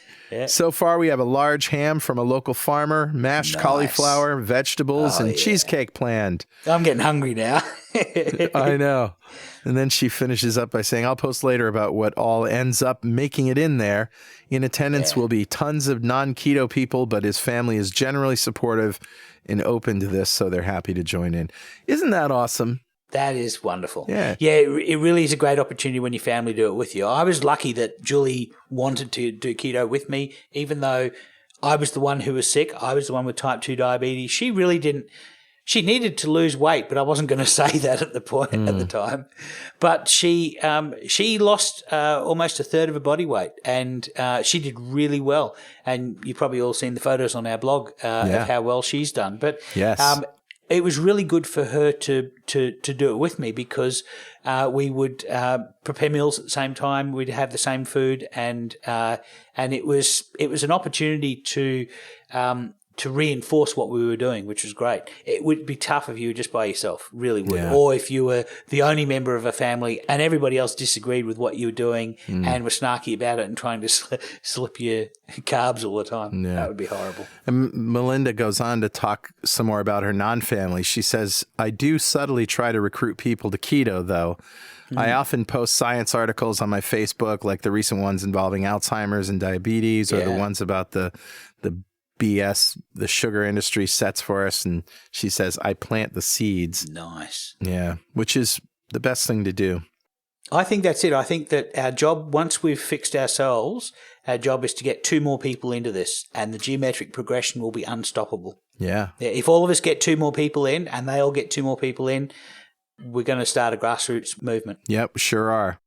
So far, we have a large ham from a local farmer, mashed cauliflower, vegetables, and cheesecake planned. I'm getting hungry now. I know. And then she finishes up by saying, I'll post later about what all ends up making it in there. In attendance will be tons of non-keto people, but his family is generally supportive and open to this, so they're happy to join in. Isn't that awesome? That is wonderful. Yeah. Yeah, it really is a great opportunity when your family do it with you. I was lucky that Julie wanted to do keto with me, even though I was the one who was sick. I was the one with type 2 diabetes. She really didn't. She needed to lose weight, but I wasn't going to say that at the time. But she lost almost a third of her body weight, and she did really well. And you've probably all seen the photos on our blog of how well she's done. But it was really good for her to do it with me because we would prepare meals at the same time. We'd have the same food, and it was an opportunity to reinforce what we were doing, which was great. It would be tough if you were just by yourself, really would. Yeah. Or if you were the only member of a family and everybody else disagreed with what you were doing and were snarky about it and trying to slip your carbs all the time. Yeah. That would be horrible. And Melinda goes on to talk some more about her non-family. She says, I do subtly try to recruit people to keto, though. I often post science articles on my Facebook, like the recent ones involving Alzheimer's and diabetes or the ones about the BS the sugar industry sets for us. And she says, I plant the seeds. Nice. Yeah, which is the best thing to do. I think that's it. I think that our job, once we've fixed ourselves, our job is to get 2 more people into this, and the geometric progression will be unstoppable. Yeah. If all of us get 2 more people in and they all get 2 more people in, we're going to start a grassroots movement. Yep, sure are.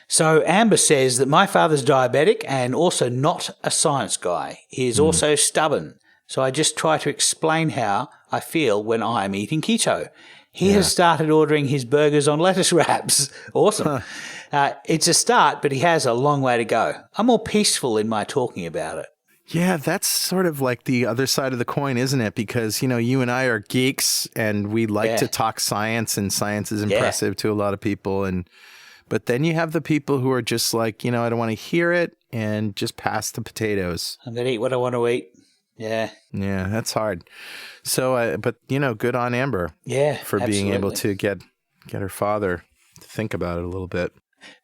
So Amber says that my father's diabetic and also not a science guy. He is also stubborn. So I just try to explain how I feel when I'm eating keto. He has started ordering his burgers on lettuce wraps. Awesome. It's a start, but he has a long way to go. I'm more peaceful in my talking about it. Yeah, that's sort of like the other side of the coin, isn't it? Because, you and I are geeks and we like to talk science, and science is impressive to a lot of people. But then you have the people who are just like, I don't want to hear it, and just pass the potatoes. I'm going to eat what I want to eat. Yeah. Yeah, that's hard. So, but, good on Amber. Yeah, for being able to get her father to think about it a little bit.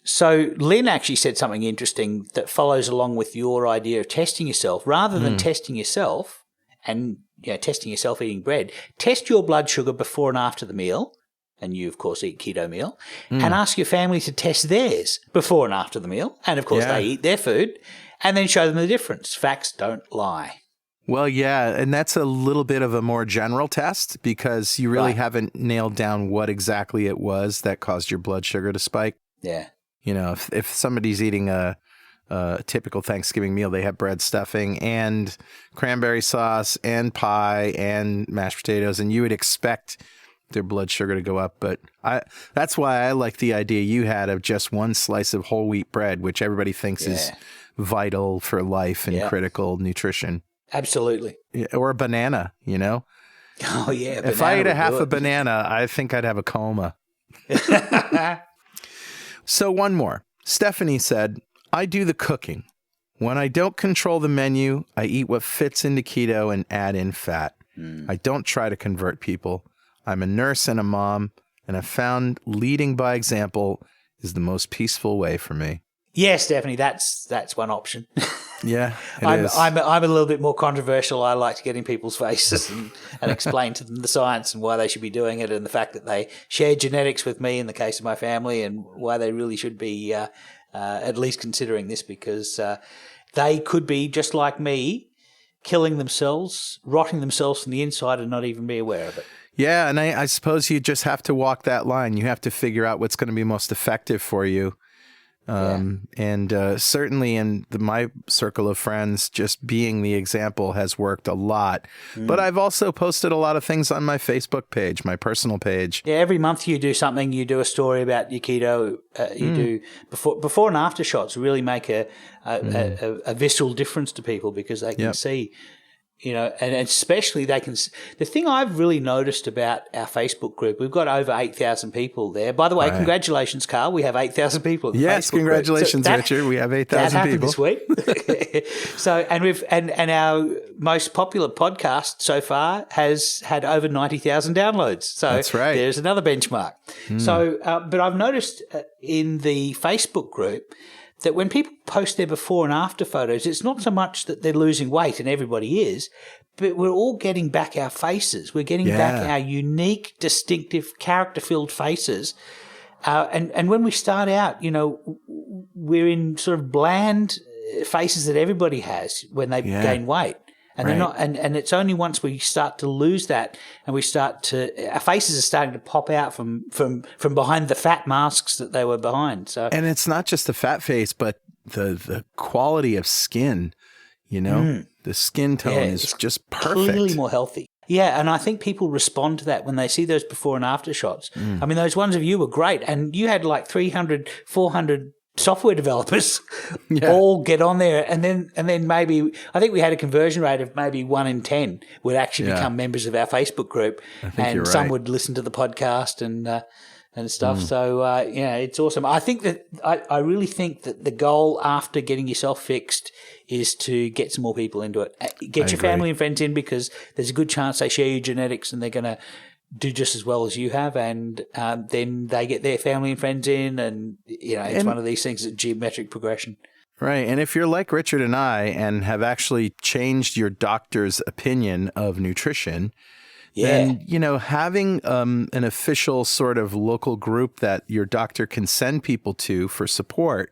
So Lynn actually said something interesting that follows along with your idea of testing yourself. Rather than testing yourself and testing yourself eating bread, test your blood sugar before and after the meal, and you, of course, eat keto meal, and ask your family to test theirs before and after the meal. And, of course, they eat their food, and then show them the difference. Facts don't lie. Well, yeah, and that's a little bit of a more general test because you really haven't nailed down what exactly it was that caused your blood sugar to spike. Yeah. If somebody's eating a typical Thanksgiving meal, they have bread stuffing and cranberry sauce and pie and mashed potatoes, and you would expect their blood sugar to go up. But that's why I like the idea you had of just one slice of whole wheat bread, which everybody thinks is vital for life and critical nutrition. Absolutely. Or a banana, Oh, yeah. If I ate a half a banana, I think I'd have a coma. So one more. Stephanie said, I do the cooking. When I don't control the menu, I eat what fits into keto and add in fat. I don't try to convert people. I'm a nurse and a mom, and I've found leading by example is the most peaceful way for me. Yes, Stephanie, that's one option. Yeah, I'm a little bit more controversial. I like to get in people's faces and explain to them the science and why they should be doing it, and the fact that they share genetics with me in the case of my family, and why they really should be at least considering this, because they could be just like me, killing themselves, rotting themselves from the inside, and not even be aware of it. Yeah, and I suppose you just have to walk that line. You have to figure out what's going to be most effective for you. And certainly in my circle of friends, just being the example has worked a lot. But I've also posted a lot of things on my Facebook page, my personal page. Yeah, every month you do something. You do a story about your keto. You do before and after shots really make a visceral difference to people, because they can see. And especially they can. The thing I've really noticed about our Facebook group, we've got over 8,000 people there. By the way, congratulations, Carl. We have 8,000 people. Yes, congratulations, Richard. We have 8,000 people. That happened this week. So, and our most popular podcast so far has had over 90,000 downloads. So that's right. There's another benchmark. So, but I've noticed in the Facebook group that when people post their before and after photos, it's not so much that they're losing weight, and everybody is, but we're all getting back our faces. We're getting back our unique, distinctive, character-filled faces. And when we start out, we're in sort of bland faces that everybody has when they gain weight. And they're not, and it's only once we start to lose that, and our faces are starting to pop out from behind the fat masks that they were behind. So, and it's not just the fat face, but the quality of skin. The skin tone is just perfect. Clearly more healthy. Yeah, and I think people respond to that when they see those before and after shots. I mean, those ones of you were great, and you had like 300, 400 software developers all get on there, and then maybe I think we had a conversion rate of maybe 1 in 10 would actually become members of our Facebook group, and some would listen to the podcast and stuff. So it's awesome. I think that I really think that the goal after getting yourself fixed is to get some more people into it. Get your family and friends in, because there's a good chance they share your genetics and they're going to do just as well as you have, and then they get their family and friends in, and it's one of these things, that geometric progression. Right, and if you're like Richard and I and have actually changed your doctor's opinion of nutrition, then having an official sort of local group that your doctor can send people to for support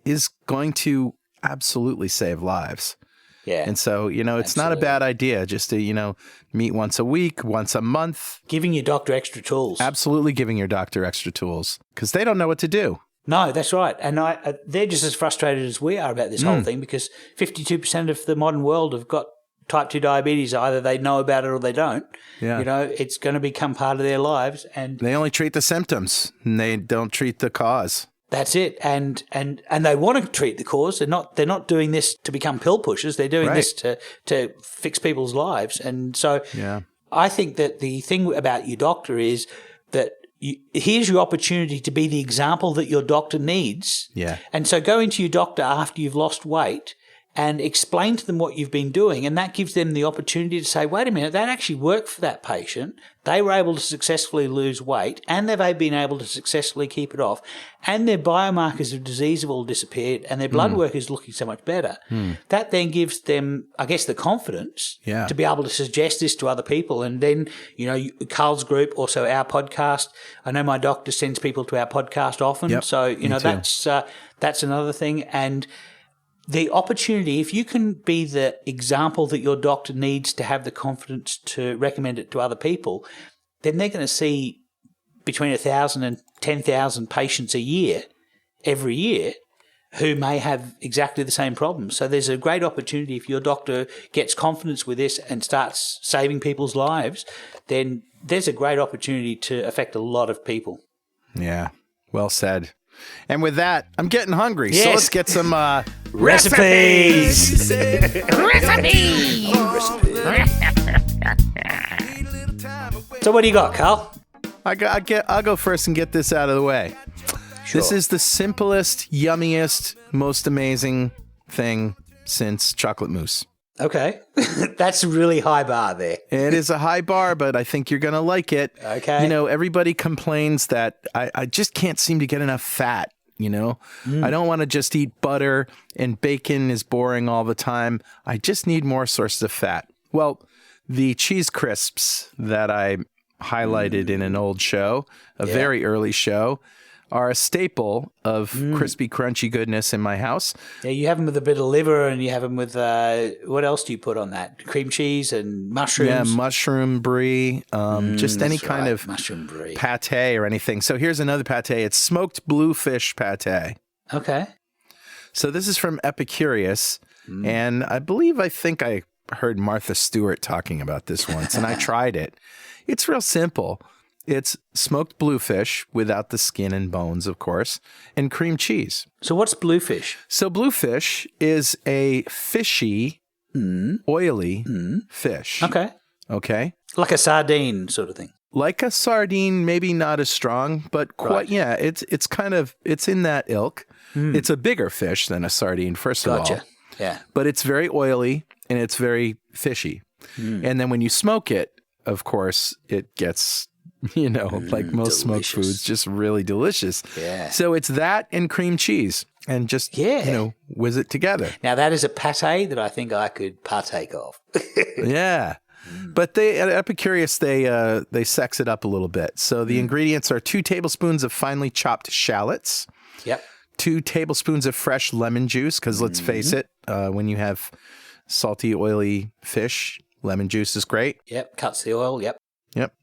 is going to absolutely save lives. Yeah. And so, it's not a bad idea just to, meet once a week, once a month. Giving your doctor extra tools. Absolutely giving your doctor extra tools, because they don't know what to do. No, that's right. And they're just as frustrated as we are about this whole thing, because 52% of the modern world have got type 2 diabetes. Either they know about it or they don't. Yeah. You know, it's going to become part of their lives. And they only treat the symptoms and they don't treat the cause. That's it. And they want to treat the cause. They're not doing this to become pill pushers. They're doing this to fix people's lives. And so I think that the thing about your doctor is that here's your opportunity to be the example that your doctor needs. Yeah. And so go into your doctor after you've lost weight and explain to them what you've been doing. And that gives them the opportunity to say, wait a minute, that actually worked for that patient. They were able to successfully lose weight and they've been able to successfully keep it off. And their biomarkers of disease have all disappeared and their blood work is looking so much better. That then gives them, I guess, the confidence to be able to suggest this to other people. And then, you know, Carl's group, also our podcast. I know my doctor sends people to our podcast often. Yep, So, you know, that's another thing. And the opportunity, if you can be the example that your doctor needs to have the confidence to recommend it to other people, then they're going to see between 1,000 and 10,000 patients a year, every year, who may have exactly the same problem. So there's a great opportunity if your doctor gets confidence with this and starts saving people's lives, then there's a great opportunity to affect a lot of people. Yeah, well said. And with that, I'm getting hungry, Yes. so let's get some Recipes! So what do you got, Carl? I'll go first and get this out of the way. Sure. This is the simplest, yummiest, most amazing thing since chocolate mousse. Okay. That's a really high bar there. It is a high bar, but I think you're going to like it. Okay. You know, everybody complains that I just can't seem to get enough fat, you know? I don't want to just eat butter and bacon is boring all the time. I just need more sources of fat. Well, the cheese crisps that I highlighted in an old show, a very early show, are a staple of crispy, crunchy goodness in my house. Yeah, you have them with a bit of liver and you have them with, what else do you put on that? Cream cheese and mushrooms? Yeah, mushroom brie, just any kind of mushroom brie. pate or anything. So here's another pate. It's smoked bluefish pate. Okay. So this is from Epicurious, and I think I heard Martha Stewart talking about this once, and I tried it. It's real simple. It's smoked bluefish without the skin and bones, of course, and cream cheese. So what's bluefish? So bluefish is a fishy, oily fish. Okay. Okay? Like a sardine sort of thing. Like a sardine, maybe not as strong, but quite, yeah, it's kind of, it's in that ilk. It's a bigger fish than a sardine, first of all. Gotcha. Yeah. But it's very oily and it's very fishy. And then when you smoke it, of course, it gets, you know, like most smoked foods, just really delicious. Yeah. So it's that and cream cheese and just, you know, whiz it together. Now that is a pate that I think I could partake of. Yeah. But at Epicurious, they sex it up a little bit. So the ingredients are 2 tablespoons of finely chopped shallots. Yep. 2 tablespoons of fresh lemon juice, because let's face it, when you have salty, oily fish, lemon juice is great. Yep. Cuts the oil. Yep. Yep.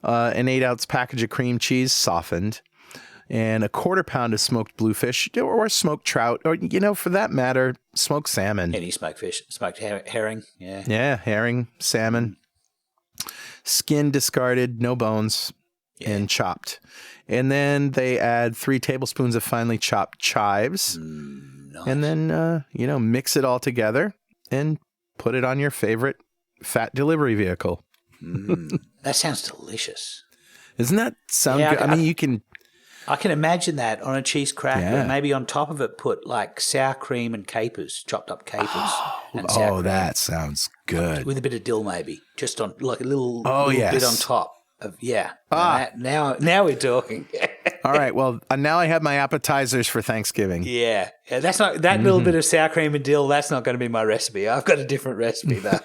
An 8-ounce package of cream cheese, softened, and a 1/4 pound of smoked bluefish or smoked trout, or, you know, for that matter, smoked salmon. Any smoked fish, smoked herring. Yeah. Yeah, herring, salmon. Skin discarded, no bones, and chopped. And then they add 3 tablespoons of finely chopped chives. Nice. And then, you know, mix it all together and put it on your favorite fat delivery vehicle. That sounds delicious. Doesn't that sound good? I mean, you can... I can imagine that on a cheese cracker, and maybe on top of it put like sour cream and capers, chopped up capers. And sour cream. That sounds good. With a bit of dill maybe, just on like a little yes. bit on top. Now we're talking. All right, well, now I have my appetizers for Thanksgiving. Yeah, that's not that little bit of sour cream and dill. That's not going to be my recipe. I've got a different recipe though.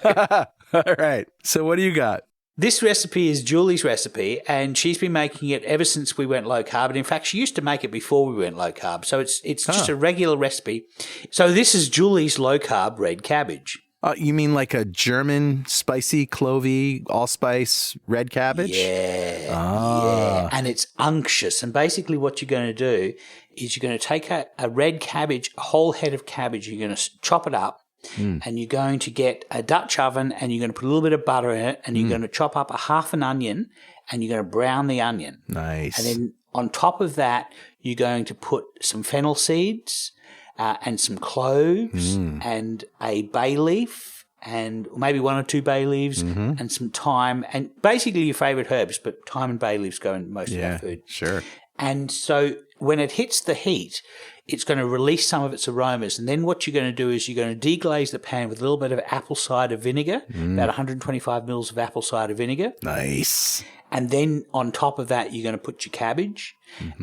All right, so what do you got? This recipe is Julie's recipe, and she's been making it ever since we went low carb. And in fact, she used to make it before we went low carb. So it's just a regular recipe. So this is Julie's low carb red cabbage. You mean like a German spicy, clovey, allspice red cabbage? Yeah. Yeah. And it's unctuous. And basically what you're going to do is you're going to take a red cabbage, a whole head of cabbage. You're going to chop it up. And you're going to get a Dutch oven and you're going to put a little bit of butter in it and you're going to chop up a half an onion and you're going to brown the onion. Nice. And then on top of that, you're going to put some fennel seeds and some cloves and a bay leaf and maybe 1 or 2 bay leaves and some thyme and basically your favourite herbs, but thyme and bay leaves go in most of our food. Sure. And so when it hits the heat, it's going to release some of its aromas. And then what you're going to do is you're going to deglaze the pan with a little bit of apple cider vinegar, about 125 mils of apple cider vinegar. Nice. And then on top of that, you're going to put your cabbage.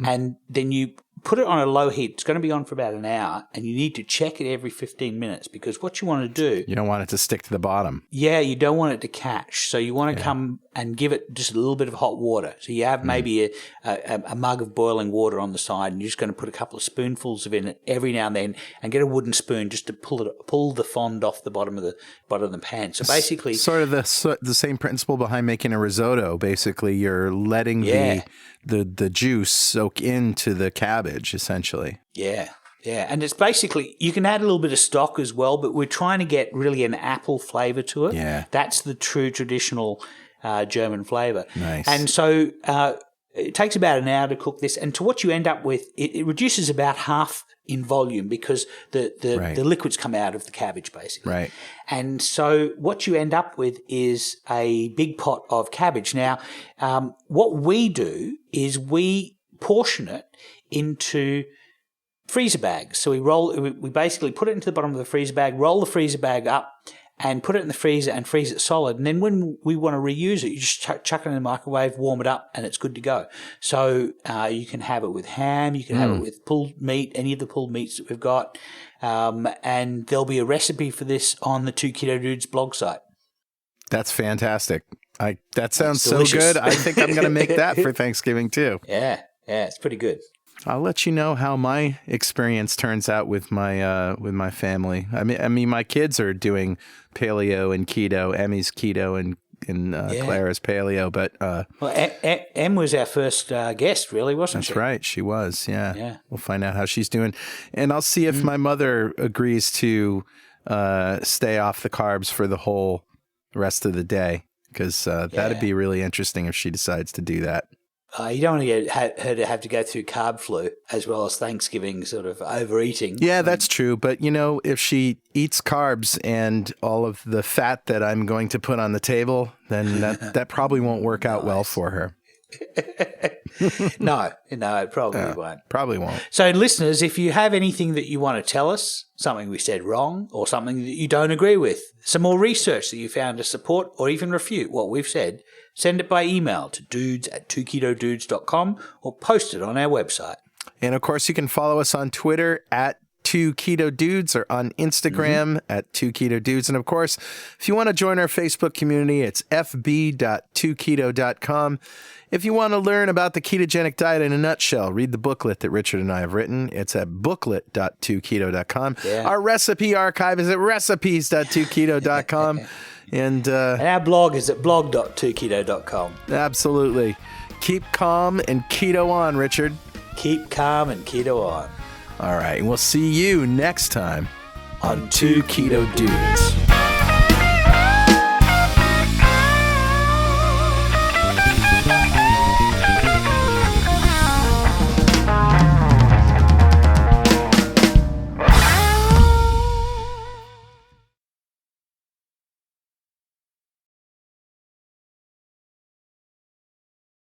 And then you put it on a low heat. It's going to be on for about an hour. And you need to check it every 15 minutes because what you want to do... You don't want it to stick to the bottom. Yeah, you don't want it to catch. So you want to come and give it just a little bit of hot water. So you have maybe a mug of boiling water on the side and you're just going to put a couple of spoonfuls of it every now and then and get a wooden spoon just to pull the fond off the bottom of the pan. So basically... Sort of the same principle behind making a risotto. Basically, you're letting the juice soak into the cabbage, essentially. Yeah. Yeah, and it's basically, you can add a little bit of stock as well, but we're trying to get really an apple flavour to it. Yeah. That's the true traditional German flavour. Nice. And so it takes about an hour to cook this, and to what you end up with, it reduces about half in volume because the liquids come out of the cabbage, basically. Right. And so what you end up with is a big pot of cabbage. Now, what we do is we portion it into freezer bags. So we basically put it into the bottom of the freezer bag, roll the freezer bag up and put it in the freezer and freeze it solid. And then when we want to reuse it, you just chuck it in the microwave, warm it up, and it's good to go. So you can have it with ham, you can have it with pulled meat, any of the pulled meats that we've got. And there'll be a recipe for this on the 2 Keto Dudes blog site. That's fantastic. That sounds so delicious. good. I think I'm going to make that for Thanksgiving too. Yeah, it's pretty good. I'll let you know how my experience turns out with my family. I mean, my kids are doing paleo and keto. Emmy's keto and Clara's paleo. But well, Em was our first guest, really, wasn't she? That's right, she was. Yeah. We'll find out how she's doing, and I'll see if my mother agrees to stay off the carbs for the whole rest of the day, because that'd be really interesting if she decides to do that. You don't want to get her to have to go through carb flu as well as Thanksgiving sort of overeating. Yeah, that's true. But, if she eats carbs and all of the fat that I'm going to put on the table, then that probably won't work out well for her. No, it probably won't. Probably won't. So, listeners, if you have anything that you want to tell us, something we said wrong or something that you don't agree with, some more research that you found to support or even refute what we've said, send it by email to dudes@2ketodudes.com or post it on our website. And, of course, you can follow us on Twitter at 2ketodudes or on Instagram at 2ketodudes. And, of course, if you want to join our Facebook community, it's fb.2keto.com. If you want to learn about the ketogenic diet in a nutshell, read the booklet that Richard and I have written. It's at booklet.2keto.com. Yeah. Our recipe archive is at recipes.2keto.com. And our blog is at blog.2keto.com. Absolutely. Keep calm and keto on, Richard. Keep calm and keto on. All right. And we'll see you next time on 2 Keto Dudes.